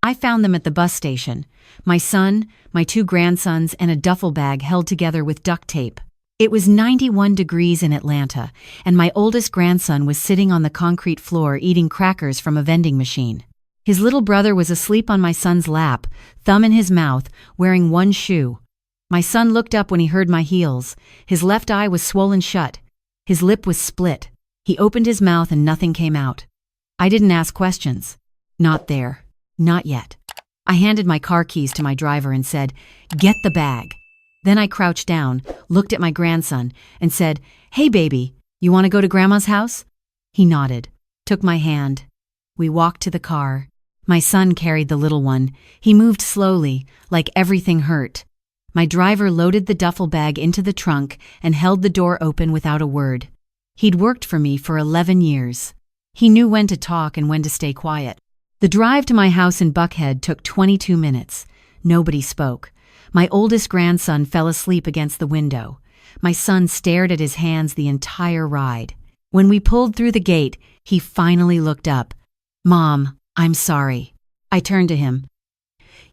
I found them at the bus station. My son, my 2 grandsons, and a duffel bag held together with duct tape. It was 91 degrees in Atlanta, and my oldest grandson was sitting on the concrete floor eating crackers from a vending machine. His little brother was asleep on my son's lap, thumb in his mouth, wearing one shoe. My son looked up when he heard my heels. His left eye was swollen shut. His lip was split. He opened his mouth and nothing came out. I didn't ask questions. Not there. Not yet. I handed my car keys to my driver and said, "Get the bag." Then I crouched down, looked at my grandson, and said, "Hey baby, you want to go to Grandma's house?" He nodded, took my hand. We walked to the car. My son carried the little one. He moved slowly, like everything hurt. My driver loaded the duffel bag into the trunk and held the door open without a word. He'd worked for me for 11 years. He knew when to talk and when to stay quiet. The drive to my house in Buckhead took 22 minutes. Nobody spoke. My oldest grandson fell asleep against the window. My son stared at his hands the entire ride. When we pulled through the gate, he finally looked up. "Mom, I'm sorry." I turned to him.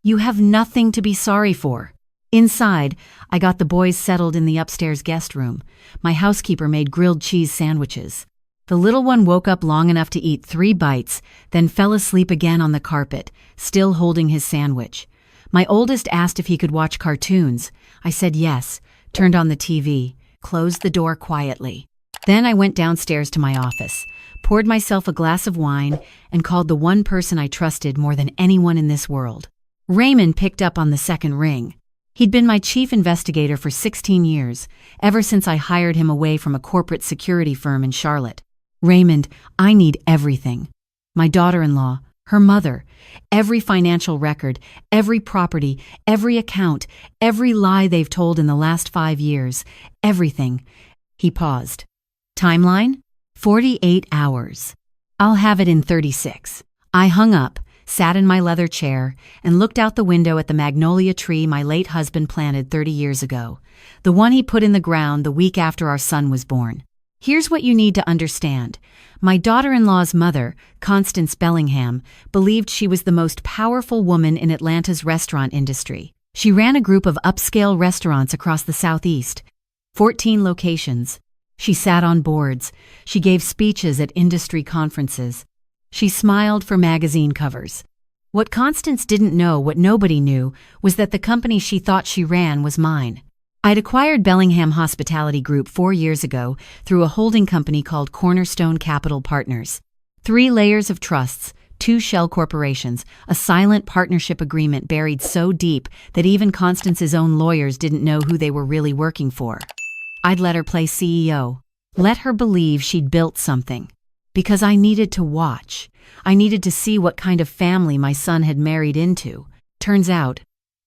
"You have nothing to be sorry for." Inside, I got the boys settled in the upstairs guest room. My housekeeper made grilled cheese sandwiches. The little one woke up long enough to eat 3 bites, then fell asleep again on the carpet, still holding his sandwich. My oldest asked if he could watch cartoons. I said yes, turned on the TV, closed the door quietly. Then I went downstairs to my office, poured myself a glass of wine, and called the one person I trusted more than anyone in this world. Raymond picked up on the second ring. He'd been my chief investigator for 16 years, ever since I hired him away from a corporate security firm in Charlotte. "Raymond, I need everything. My daughter-in-law, her mother, every financial record, every property, every account, every lie they've told in the last 5 years, everything." He paused. "Timeline? 48 hours. I'll have it in 36. I hung up, sat in my leather chair, and looked out the window at the magnolia tree my late husband planted 30 years ago, the one he put in the ground the week after our son was born. Here's what you need to understand. My daughter-in-law's mother, Constance Bellingham, believed she was the most powerful woman in Atlanta's restaurant industry. She ran a group of upscale restaurants across the Southeast, 14 locations. She sat on boards. She gave speeches at industry conferences. She smiled for magazine covers. What Constance didn't know, what nobody knew, was that the company she thought she ran was mine. I'd acquired Bellingham Hospitality Group 4 years ago through a holding company called Cornerstone Capital Partners. 3 layers of trusts, 2 shell corporations, a silent partnership agreement buried so deep that even Constance's own lawyers didn't know who they were really working for. I'd let her play CEO, let her believe she'd built something. Because I needed to watch. I needed to see what kind of family my son had married into. Turns out,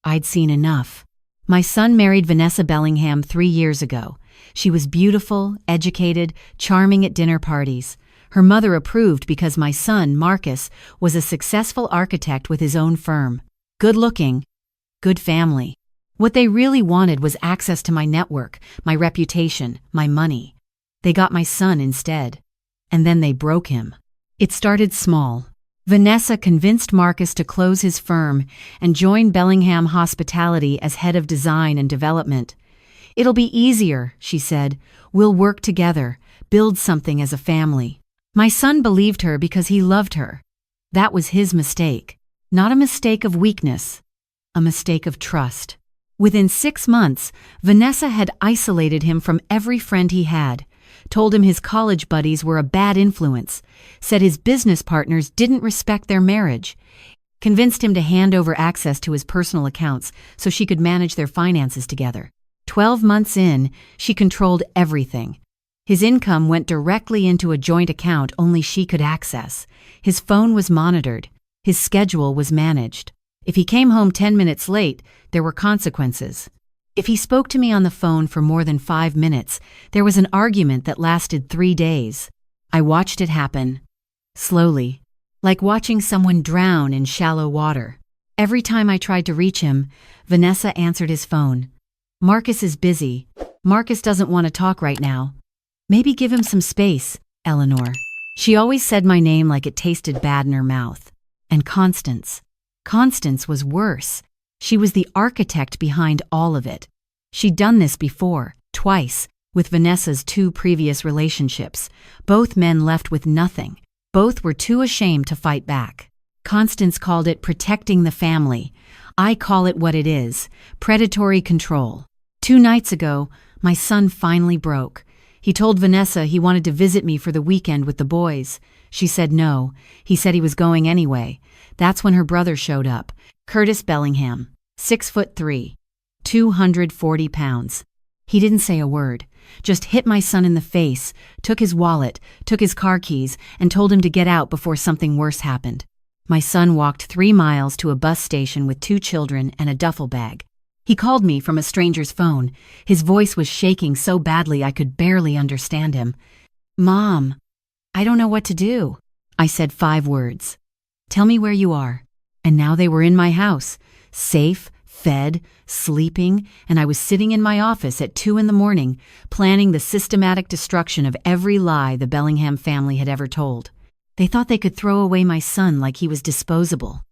I'd seen enough. My son married Vanessa Bellingham 3 years ago. She was beautiful, educated, charming at dinner parties. Her mother approved because my son, Marcus, was a successful architect with his own firm. Good-looking, good family. What they really wanted was access to my network, my reputation, my money. They got my son instead. And then they broke him. It started small. Vanessa convinced Marcus to close his firm and join Bellingham Hospitality as head of design and development. "It'll be easier," she said. "We'll work together, build something as a family." My son believed her because he loved her. That was his mistake. Not a mistake of weakness, a mistake of trust. Within 6 months, Vanessa had isolated him from every friend he had, told him his college buddies were a bad influence, said his business partners didn't respect their marriage, convinced him to hand over access to his personal accounts so she could manage their finances together. 12 months in, she controlled everything. His income went directly into a joint account only she could access. His phone was monitored. His schedule was managed. If he came home 10 minutes late, there were consequences. If he spoke to me on the phone for more than 5 minutes, there was an argument that lasted 3 days. I watched it happen. Slowly. Like watching someone drown in shallow water. Every time I tried to reach him, Vanessa answered his phone. "Marcus is busy. Marcus doesn't want to talk right now. Maybe give him some space, Eleanor." She always said my name like it tasted bad in her mouth. And Constance. Constance was worse. She was the architect behind all of it. She'd done this before, twice, with Vanessa's 2 previous relationships. Both men left with nothing. Both were too ashamed to fight back. Constance called it protecting the family. I call it what it is, predatory control. 2 nights ago, my son finally broke. He told Vanessa he wanted to visit me for the weekend with the boys. She said no. He said he was going anyway. That's when her brother showed up. Curtis Bellingham, 6'3", 240 pounds. He didn't say a word, just hit my son in the face, took his wallet, took his car keys, and told him to get out before something worse happened. My son walked 3 miles to a bus station with 2 children and a duffel bag. He called me from a stranger's phone. His voice was shaking so badly I could barely understand him. "Mom, I don't know what to do." I said 5 words. "Tell me where you are." And now they were in my house, safe, fed, sleeping, and I was sitting in my office at 2 in the morning, planning the systematic destruction of every lie the Bellingham family had ever told. They thought they could throw away my son like he was disposable.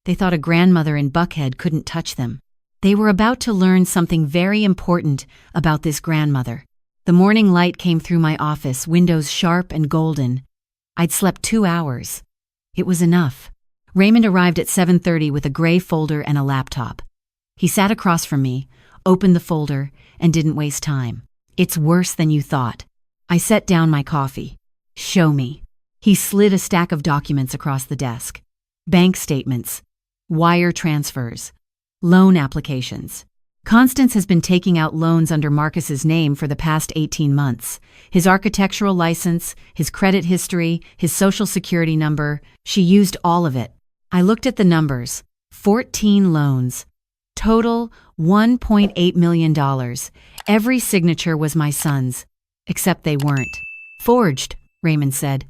They thought a grandmother in Buckhead couldn't touch them. They were about to learn something very important about this grandmother. The morning light came through my office, windows sharp and golden. I'd slept 2 hours. It was enough. Raymond arrived at 7:30 with a gray folder and a laptop. He sat across from me, opened the folder, and didn't waste time. "It's worse than you thought." I set down my coffee. "Show me." He slid a stack of documents across the desk. Bank statements, wire transfers, loan applications. Constance has been taking out loans under Marcus's name for the past 18 months. His architectural license, his credit history, his social security number, she used all of it. I looked at the numbers. 14 loans. Total $1.8 million. Every signature was my son's, except they weren't. "Forged," Raymond said.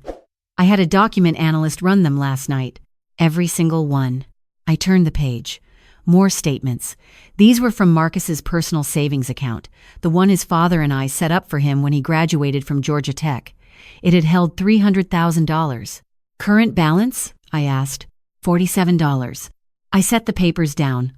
"I had a document analyst run them last night. Every single one." I turned the page. More statements. These were from Marcus's personal savings account, the one his father and I set up for him when he graduated from Georgia Tech. It had held $300,000. "Current balance?" I asked. $47. I set the papers down.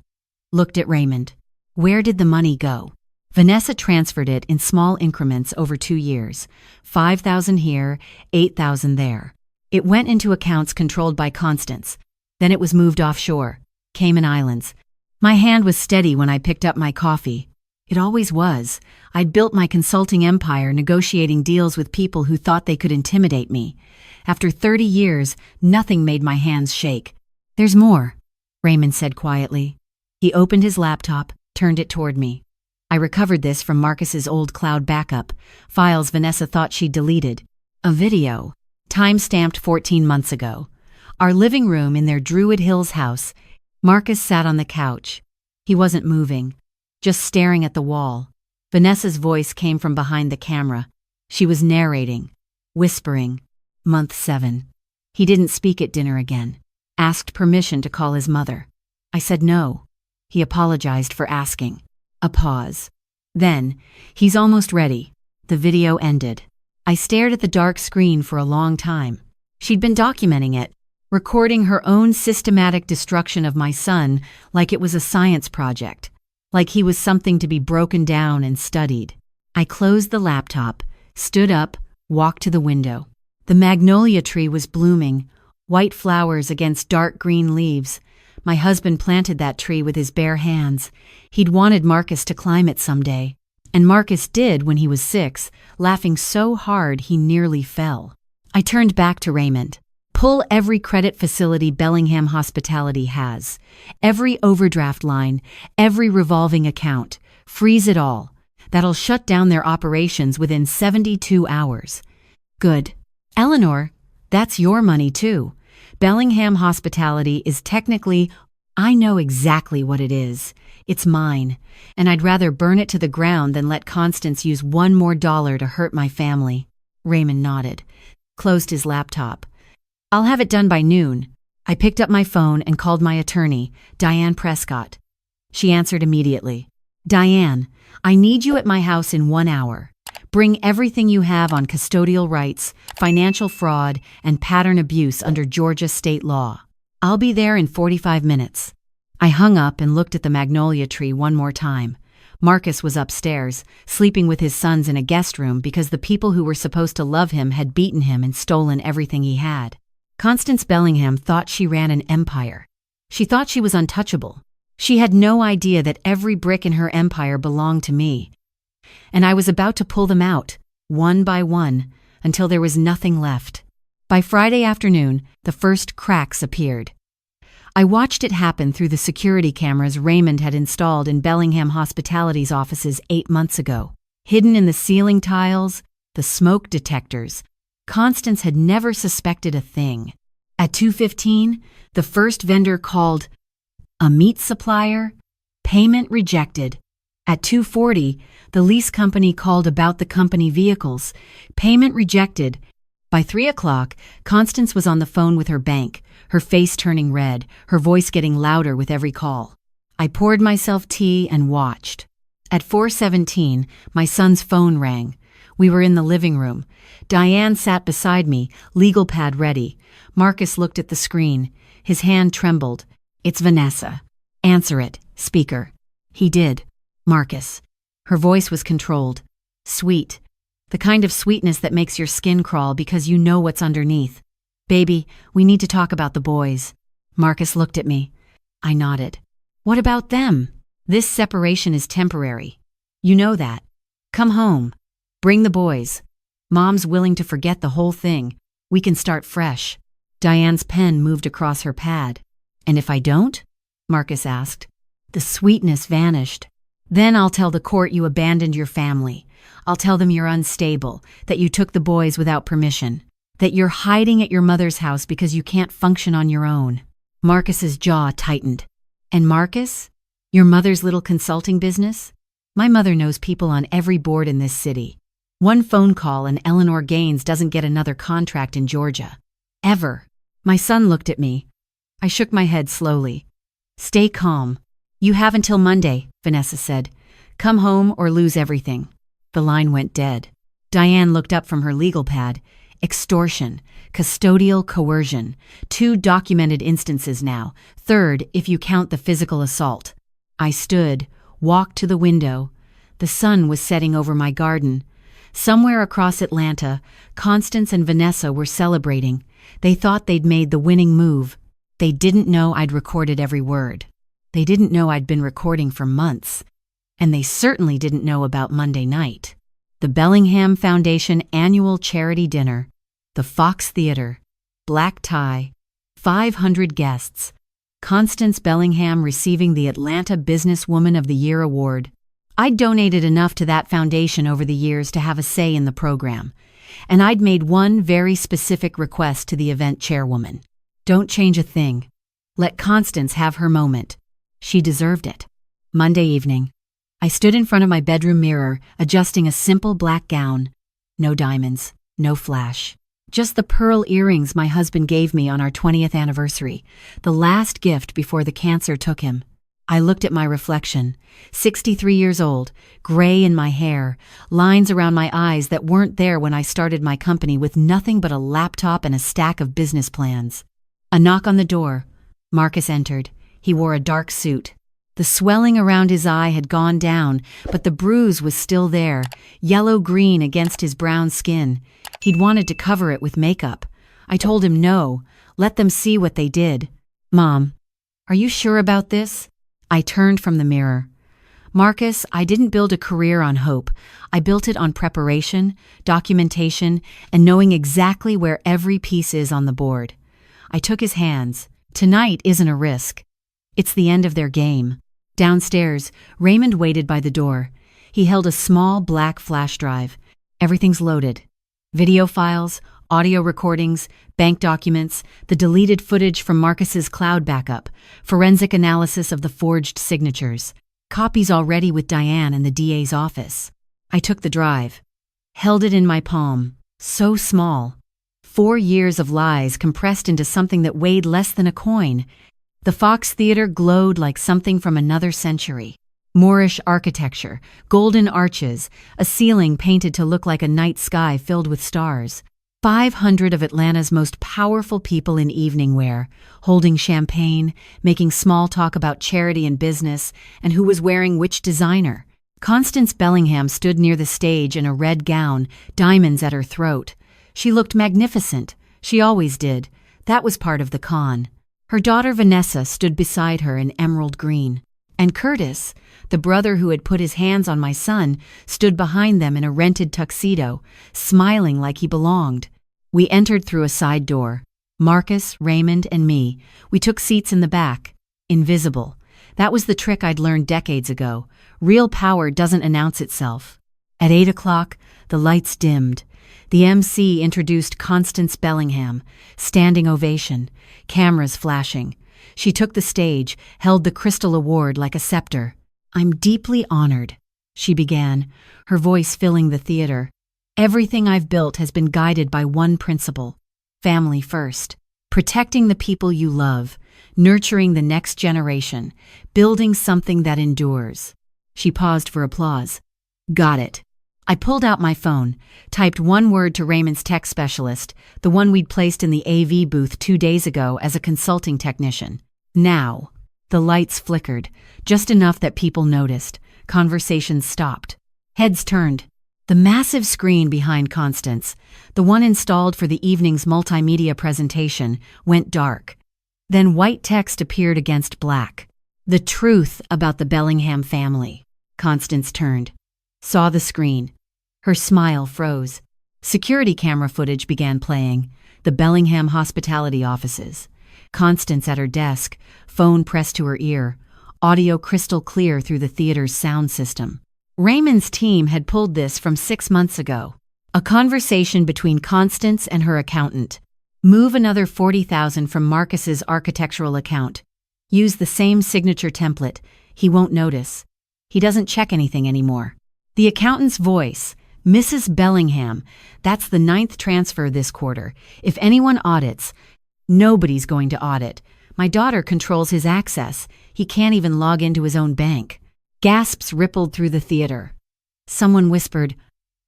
Looked at Raymond. Where did the money go? Vanessa transferred it in small increments over 2 years. $5,000 here, $8,000 there. It went into accounts controlled by Constance. Then it was moved offshore. Cayman Islands. My hand was steady when I picked up my coffee. It always was. I'd built my consulting empire negotiating deals with people who thought they could intimidate me. After 30 years, nothing made my hands shake. "There's more," Raymond said quietly. He opened his laptop, turned it toward me. I recovered this from Marcus's old cloud backup, files Vanessa thought she'd deleted. A video, time-stamped 14 months ago. Our living room in their Druid Hills house. Marcus sat on the couch. He wasn't moving, just staring at the wall. Vanessa's voice came from behind the camera. She was narrating, whispering. Month 7. He didn't speak at dinner again. Asked permission to call his mother. I said no. He apologized for asking. A pause. Then, "He's almost ready." The video ended. I stared at the dark screen for a long time. She'd been documenting it, recording her own systematic destruction of my son like it was a science project, like he was something to be broken down and studied. I closed the laptop, stood up, walked to the window. The magnolia tree was blooming, white flowers against dark green leaves. My husband planted that tree with his bare hands. He'd wanted Marcus to climb it someday. And Marcus did when he was 6, laughing so hard he nearly fell. I turned back to Raymond. Pull every credit facility Bellingham Hospitality has. Every overdraft line, every revolving account. Freeze it all. That'll shut down their operations within 72 hours. Good. Eleanor, that's your money too. Bellingham Hospitality is technically, I know exactly what it is. It's mine, and I'd rather burn it to the ground than let Constance use $1 more to hurt my family. Raymond nodded, closed his laptop. I'll have it done by noon. I picked up my phone and called my attorney, Diane Prescott. She answered immediately. Diane, I need you at my house in 1 hour. Bring everything you have on custodial rights, financial fraud, and pattern abuse under Georgia state law. I'll be there in 45 minutes. I hung up and looked at the magnolia tree one more time. Marcus was upstairs, sleeping with his sons in a guest room because the people who were supposed to love him had beaten him and stolen everything he had. Constance Bellingham thought she ran an empire. She thought she was untouchable. She had no idea that every brick in her empire belonged to me. And I was about to pull them out, one by one, until there was nothing left. By Friday afternoon, the first cracks appeared. I watched it happen through the security cameras Raymond had installed in Bellingham Hospitality's offices 8 months ago. Hidden in the ceiling tiles, the smoke detectors, Constance had never suspected a thing. At 2:15, the first vendor called. A meat supplier? Payment rejected. At 2:40, the lease company called about the company vehicles. Payment rejected. By 3 o'clock, Constance was on the phone with her bank, her face turning red, her voice getting louder with every call. I poured myself tea and watched. At 4:17, my son's phone rang. We were in the living room. Diane sat beside me, legal pad ready. Marcus looked at the screen. His hand trembled. It's Vanessa. Answer it, speaker. He did. Marcus. Her voice was controlled. Sweet. The kind of sweetness that makes your skin crawl because you know what's underneath. Baby, we need to talk about the boys. Marcus looked at me. I nodded. What about them? This separation is temporary. You know that. Come home. Bring the boys. Mom's willing to forget the whole thing. We can start fresh. Diane's pen moved across her pad. And if I don't? Marcus asked. The sweetness vanished. Then I'll tell the court you abandoned your family. I'll tell them you're unstable, that you took the boys without permission, that you're hiding at your mother's house because you can't function on your own. Marcus's jaw tightened. And Marcus? Your mother's little consulting business? My mother knows people on every board in this city. One phone call and Eleanor Gaines doesn't get another contract in Georgia. Ever. My son looked at me. I shook my head slowly. Stay calm. You have until Monday, Vanessa said. Come home or lose everything. The line went dead. Diane looked up from her legal pad. Extortion, custodial coercion, 2 documented instances now, 3rd if you count the physical assault. I stood, walked to the window. The sun was setting over my garden. Somewhere across Atlanta, Constance and Vanessa were celebrating. They thought they'd made the winning move. They didn't know I'd recorded every word. They didn't know I'd been recording for months. And they certainly didn't know about Monday night. The Bellingham Foundation annual charity dinner, the Fox Theater, black tie, 500 guests, Constance Bellingham receiving the Atlanta Businesswoman of the Year award. I'd donated enough to that foundation over the years to have a say in the program, and I'd made one very specific request to the event chairwoman. Don't change a thing. Let Constance have her moment. She deserved it. Monday evening, I stood in front of my bedroom mirror, adjusting a simple black gown. No diamonds, no flash. Just the pearl earrings my husband gave me on our 20th anniversary, the last gift before the cancer took him. I looked at my reflection, 63 years old, gray in my hair, lines around my eyes that weren't there when I started my company with nothing but a laptop and a stack of business plans. A knock on the door. Marcus entered. He wore a dark suit. The swelling around his eye had gone down, but the bruise was still there, yellow-green against his brown skin. He'd wanted to cover it with makeup. I told him no, let them see what they did. Mom, are you sure about this? I turned from the mirror. Marcus, I didn't build a career on hope. I built it on preparation, documentation, and knowing exactly where every piece is on the board. I took his hands. Tonight isn't a risk. It's the end of their game. Downstairs, Raymond waited by the door. He held a small black flash drive. Everything's loaded. Video files, audio recordings, bank documents, the deleted footage from Marcus's cloud backup, forensic analysis of the forged signatures, copies already with Diane in the DA's office. I took the drive, held it in my palm, so small. 4 years of lies compressed into something that weighed less than a coin. The Fox Theater glowed like something from another century. Moorish architecture, golden arches, a ceiling painted to look like a night sky filled with stars. 500 of Atlanta's most powerful people in evening wear, holding champagne, making small talk about charity and business, and who was wearing which designer. Constance Bellingham stood near the stage in a red gown, diamonds at her throat. She looked magnificent. She always did. That was part of the con. Her daughter Vanessa stood beside her in emerald green. And Curtis, the brother who had put his hands on my son, stood behind them in a rented tuxedo, smiling like he belonged. We entered through a side door. Marcus, Raymond, and me. We took seats in the back. Invisible. That was the trick I'd learned decades ago. Real power doesn't announce itself. At 8 o'clock, the lights dimmed. The MC introduced Constance Bellingham. Standing ovation. Cameras flashing. She took the stage, held the Crystal Award like a scepter. "I'm deeply honored," she began, her voice filling the theater. "Everything I've built has been guided by one principle: family first. Protecting the people you love, nurturing the next generation, building something that endures." She paused for applause. "Got it." I pulled out my phone, typed one word to Raymond's tech specialist, the one we'd placed in the AV booth 2 days ago as a consulting technician. Now. The lights flickered, just enough that people noticed. Conversations stopped. Heads turned. The massive screen behind Constance, the one installed for the evening's multimedia presentation, went dark. Then white text appeared against black. "The truth about the Bellingham family." Constance turned. Saw the screen. Her smile froze. Security camera footage began playing. The Bellingham hospitality offices. Constance at her desk, phone pressed to her ear. Audio crystal clear through the theater's sound system. Raymond's team had pulled this from 6 months ago. A conversation between Constance and her accountant. Move another $40,000 from Marcus's architectural account. Use the same signature template. He won't notice. He doesn't check anything anymore. The accountant's voice. "Mrs. Bellingham, that's the 9th transfer this quarter. If anyone audits..." "Nobody's going to audit. My daughter controls his access. He can't even log into his own bank." Gasps rippled through the theater. Someone whispered,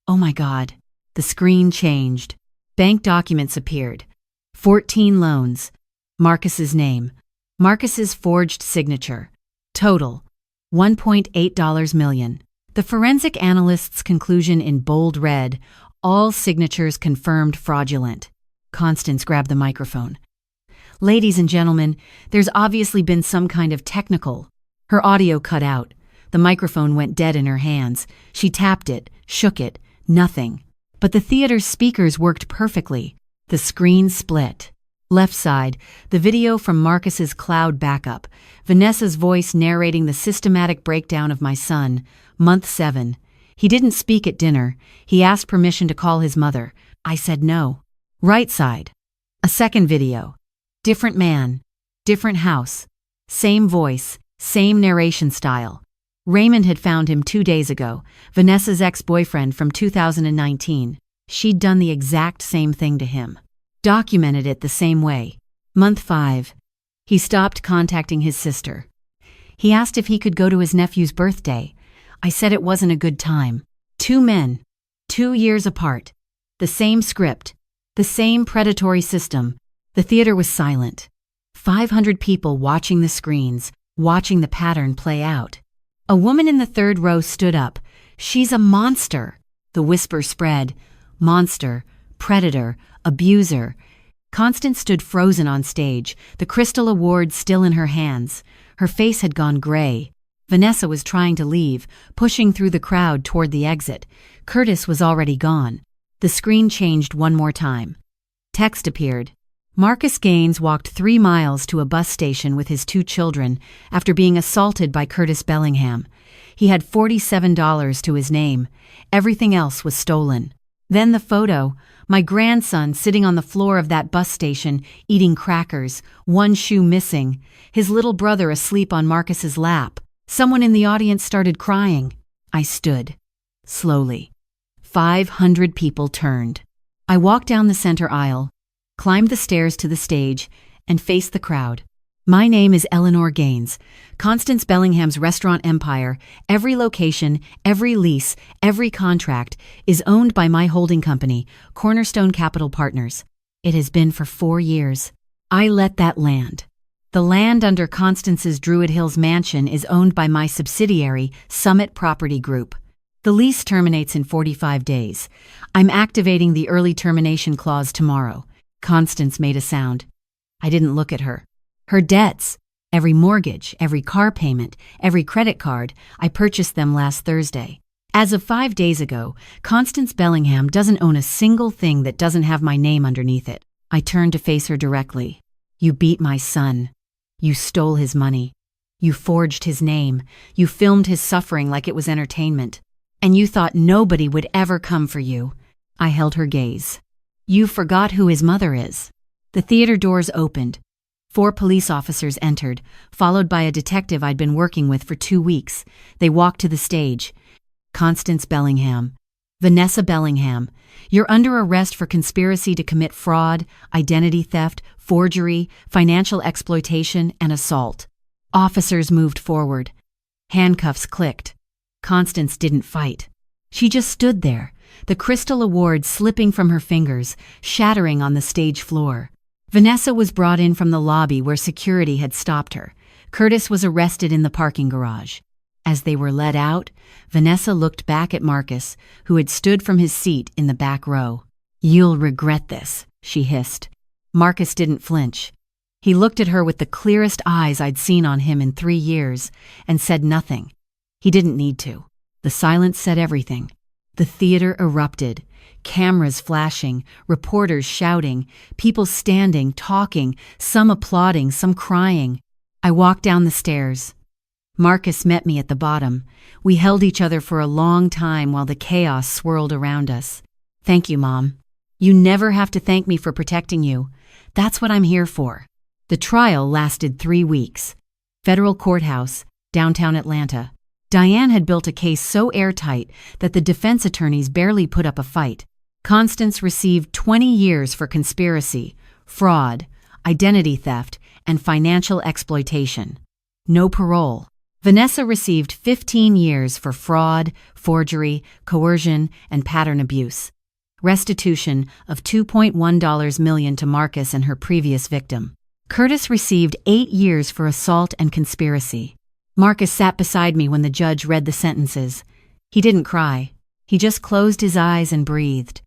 "Oh my God." The screen changed. Bank documents appeared. 14 loans. Marcus's name. Marcus's forged signature. Total, $1.8 million. The forensic analyst's conclusion in bold red, all signatures confirmed fraudulent. Constance grabbed the microphone. "Ladies and gentlemen, there's obviously been some kind of technical..." Her audio cut out. The microphone went dead in her hands. She tapped it, shook it, nothing. But the theater's speakers worked perfectly. The screen split. Left side, the video from Marcus's cloud backup. Vanessa's voice narrating the systematic breakdown of my son, month 7. He didn't speak at dinner. He asked permission to call his mother. I said no. Right side. A second video. Different man. Different house. Same voice. Same narration style. Raymond had found him 2 days ago, Vanessa's ex-boyfriend from 2019. She'd done the exact same thing to him. Documented it the same way. Month 5. He stopped contacting his sister. He asked if he could go to his nephew's birthday. I said it wasn't a good time. 2 men. 2 years apart. The same script. The same predatory system. The theater was silent. 500 people watching the screens, watching the pattern play out. A woman in the 3rd row stood up. "She's a monster." The whisper spread. Monster, predator, abuser. Constance stood frozen on stage, the Crystal Award still in her hands. Her face had gone gray. Vanessa was trying to leave, pushing through the crowd toward the exit. Curtis was already gone. The screen changed one more time. Text appeared. Marcus Gaines walked 3 miles to a bus station with his 2 children after being assaulted by Curtis Bellingham. He had $47 to his name. Everything else was stolen. Then the photo. My grandson sitting on the floor of that bus station, eating crackers, 1 shoe missing. His little brother asleep on Marcus's lap. Someone in the audience started crying. I stood. Slowly. 500 people turned. I walked down the center aisle, climbed the stairs to the stage, and faced the crowd. My name is Eleanor Gaines. Constance Bellingham's restaurant empire, every location, every lease, every contract, is owned by my holding company, Cornerstone Capital Partners. It has been for 4 years. I let that land. The land under Constance's Druid Hills mansion is owned by my subsidiary, Summit Property Group. The lease terminates in 45 days. I'm activating the early termination clause tomorrow. Constance made a sound. I didn't look at her. Her debts, every mortgage, every car payment, every credit card, I purchased them last Thursday. As of 5 days ago, Constance Bellingham doesn't own a single thing that doesn't have my name underneath it. I turned to face her directly. You beat my son. You stole his money. You forged his name. You filmed his suffering like it was entertainment. And you thought nobody would ever come for you. I held her gaze. You forgot who his mother is. The theater doors opened. 4 police officers entered, followed by a detective I'd been working with for 2 weeks. They walked to the stage. Constance Bellingham. Vanessa Bellingham, you're under arrest for conspiracy to commit fraud, identity theft, forgery, financial exploitation, and assault. Officers moved forward. Handcuffs clicked. Constance didn't fight. She just stood there, the crystal award slipping from her fingers, shattering on the stage floor. Vanessa was brought in from the lobby where security had stopped her. Curtis was arrested in the parking garage. As they were led out, Vanessa looked back at Marcus, who had stood from his seat in the back row. You'll regret this, she hissed. Marcus didn't flinch. He looked at her with the clearest eyes I'd seen on him in 3 years, and said nothing. He didn't need to. The silence said everything. The theater erupted. Cameras flashing, reporters shouting, people standing, talking, some applauding, some crying. I walked down the stairs. Marcus met me at the bottom. We held each other for a long time while the chaos swirled around us. Thank you, Mom. You never have to thank me for protecting you. That's what I'm here for. The trial lasted 3 weeks. Federal courthouse, downtown Atlanta. Diane had built a case so airtight that the defense attorneys barely put up a fight. Constance received 20 years for conspiracy, fraud, identity theft, and financial exploitation. No parole. Vanessa received 15 years for fraud, forgery, coercion, and pattern abuse. Restitution of $2.1 million to Marcus and her previous victim. Curtis received 8 years for assault and conspiracy. Marcus sat beside me when the judge read the sentences. He didn't cry. He just closed his eyes and breathed.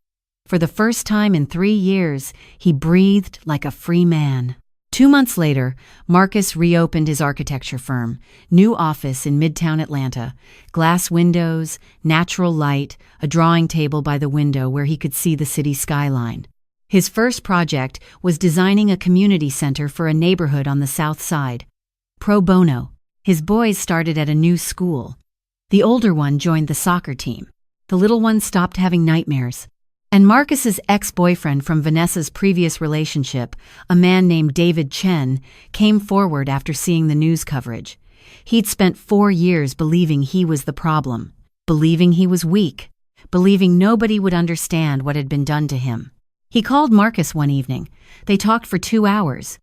For the first time in 3 years, he breathed like a free man. 2 months later, Marcus reopened his architecture firm, new office in Midtown Atlanta, glass windows, natural light, a drawing table by the window where he could see the city skyline. His first project was designing a community center for a neighborhood on the South Side. Pro bono. His boys started at a new school. The older one joined the soccer team. The little one stopped having nightmares. And Marcus's ex-boyfriend from Vanessa's previous relationship, a man named David Chen, came forward after seeing the news coverage. He'd spent 4 years believing he was the problem, believing he was weak, believing nobody would understand what had been done to him. He called Marcus one evening. They talked for 2 hours.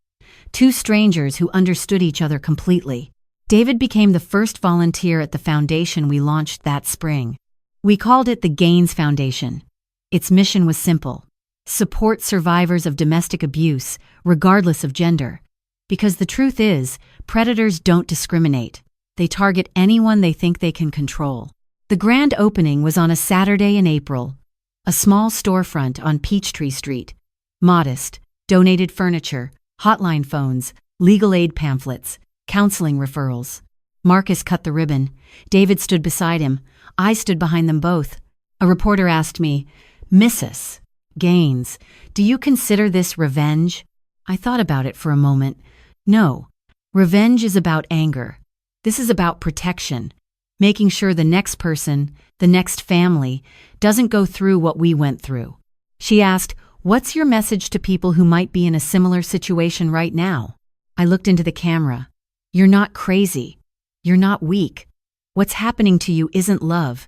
2 strangers who understood each other completely. David became the first volunteer at the foundation we launched that spring. We called it the Gaines Foundation. Its mission was simple: support survivors of domestic abuse, regardless of gender. Because the truth is, predators don't discriminate. They target anyone they think they can control. The grand opening was on a Saturday in April. A small storefront on Peachtree Street. Modest, donated furniture, hotline phones, legal aid pamphlets, counseling referrals. Marcus cut the ribbon. David stood beside him. I stood behind them both. A reporter asked me, Mrs. Gaines, do you consider this revenge? I thought about it for a moment. No, revenge is about anger. This is about protection, making sure the next person, the next family, doesn't go through what we went through. She asked, what's your message to people who might be in a similar situation right now? I looked into the camera. You're not crazy. You're not weak. What's happening to you isn't love.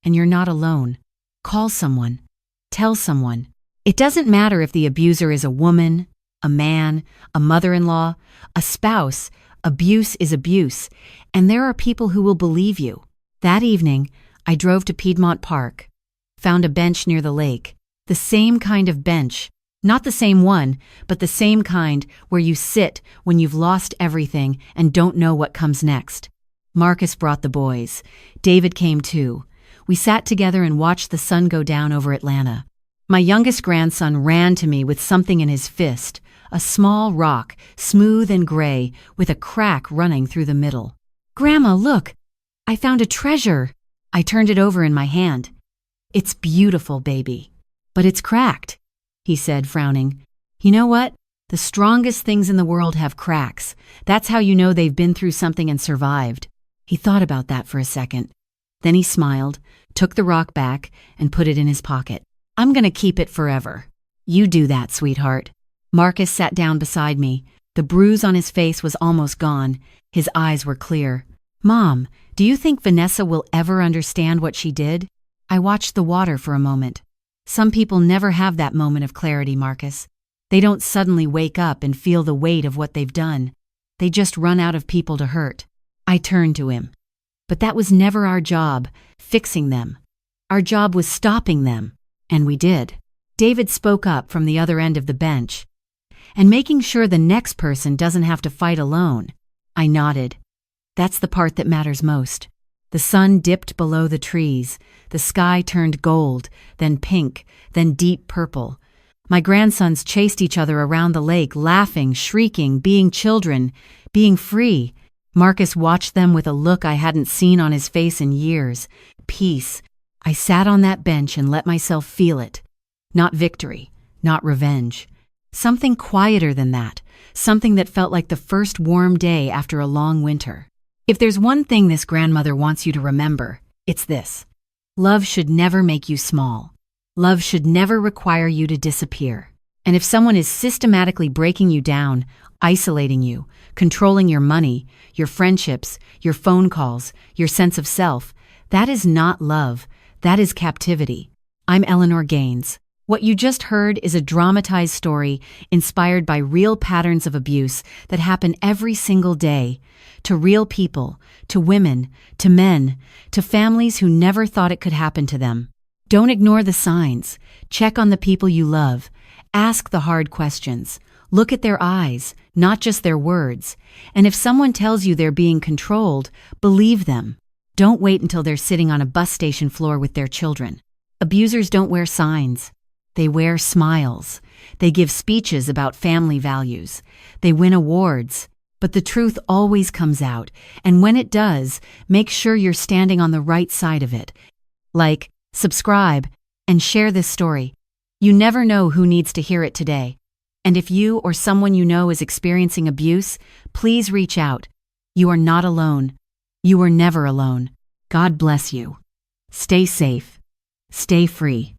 And you're not alone. Call someone. Tell someone. It doesn't matter if the abuser is a woman, a man, a mother-in-law, a spouse. Abuse is abuse, and there are people who will believe you. That evening, I drove to Piedmont Park, found a bench near the lake, the same kind of bench, not the same one, but the same kind where you sit when you've lost everything and don't know what comes next. Marcus brought the boys. David came too. We sat together and watched the sun go down over Atlanta. My youngest grandson ran to me with something in his fist, a small rock, smooth and gray, with a crack running through the middle. "Grandma, look! I found a treasure!" I turned it over in my hand. "It's beautiful, baby. But it's cracked," he said, frowning. "You know what? The strongest things in the world have cracks. That's how you know they've been through something and survived." He thought about that for a second. Then he smiled, took the rock back, and put it in his pocket. "I'm gonna keep it forever." "You do that, sweetheart." Marcus sat down beside me. The bruise on his face was almost gone. His eyes were clear. "Mom, do you think Vanessa will ever understand what she did?" I watched the water for a moment. Some people never have that moment of clarity, Marcus. They don't suddenly wake up and feel the weight of what they've done. They just run out of people to hurt. I turned to him. But that was never our job, fixing them. Our job was stopping them. And we did. David spoke up from the other end of the bench. "And making sure the next person doesn't have to fight alone." I nodded. "That's the part that matters most." The sun dipped below the trees. The sky turned gold, then pink, then deep purple. My grandsons chased each other around the lake, laughing, shrieking, being children, being free. Marcus watched them with a look I hadn't seen on his face in years. Peace. I sat on that bench and let myself feel it. Not victory, not revenge. Something quieter than that. Something that felt like the first warm day after a long winter. If there's one thing this grandmother wants you to remember, it's this. Love should never make you small. Love should never require you to disappear. And if someone is systematically breaking you down, isolating you, controlling your money, your friendships, your phone calls, your sense of self, that is not love. That is captivity. I'm Eleanor Gaines. What you just heard is a dramatized story inspired by real patterns of abuse that happen every single day, to real people, to women, to men, to families who never thought it could happen to them. Don't ignore the signs. Check on the people you love. Ask the hard questions. Look at their eyes, not just their words. And if someone tells you they're being controlled, believe them. Don't wait until they're sitting on a bus station floor with their children. Abusers don't wear signs. They wear smiles. They give speeches about family values. They win awards. But the truth always comes out, and when it does, make sure you're standing on the right side of it. Like, subscribe, and share this story. You never know who needs to hear it today. And if you or someone you know is experiencing abuse, please reach out. You are not alone. You were never alone. God bless you. Stay safe. Stay free.